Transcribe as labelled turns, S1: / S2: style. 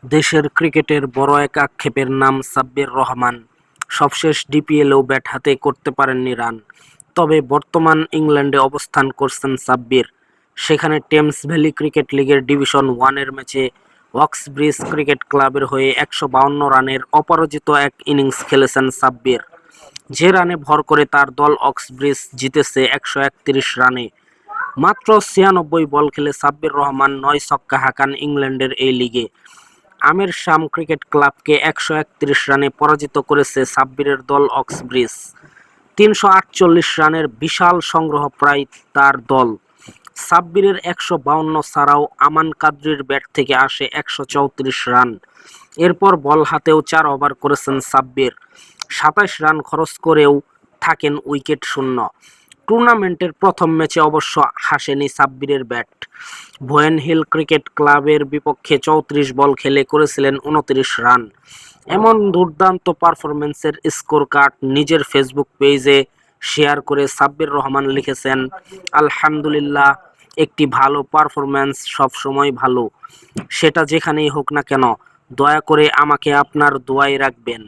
S1: দেশের ক্রিকেটের বড় এক আক্ষেপের নাম সাব্বির রহমান। সবশেষ ডিপিএলেও ব্যাট হাতে করতে পারেননি রান। তবে বর্তমান ইংল্যান্ডে অবস্থান করছেন সাব্বির। সেখানে টেমস ভ্যালি ক্রিকেট লিগের ডিভিশন ওয়ানের ম্যাচে অক্সব্রিজ ক্রিকেট ক্লাবের হয়ে ১৫২ রানের অপরাজিত এক ইনিংস খেলেছেন সাব্বির। যে রানে ভর করে তার দল অক্সব্রিজ জিতেছে ১৩১ রানে। মাত্র ৯৬ বল খেলে সাব্বির রহমান ৯ ছক্কা হাঁকান ইংল্যান্ডের এই লিগে। আমির শাম ক্রিকেট ক্লাবকে ১৩১ রানে পরাজিত করেছে সাব্বিরের দল অক্সব্রিজ। ৩৪৮ রানের বিশাল সংগ্রহ প্রায় তার দল। সাব্বিরের ১৫২ ছাড়াও আমান কাদরির ব্যাট থেকে আসে ১৩৪ রান। এরপর বল হাতেও ৪ ওভার করেছেন সাব্বির। ২৭ রান খরচ করেও থাকেন উইকেট শূন্য। টুর্নামেন্টের প্রথম ম্যাচে অবশ্য হাসেনি সাব্বিরের ব্যাট। ভয়েন হিল ক্রিকেট ক্লাবের বিপক্ষে ৩৪ বল খেলে করেছিলেন ২৯ রান। এমন দুর্দান্ত পারফরম্যান্সের স্কোর কার্ড নিজের ফেসবুক পেজে শেয়ার করে সাব্বির রহমান লিখেছেন, আলহামদুলিল্লাহ, একটি ভালো পারফরম্যান্স সবসময় ভালো, সেটা যেখানেই হোক না কেন। দয়া করে আমাকে আপনার দোয়ায় রাখবেন।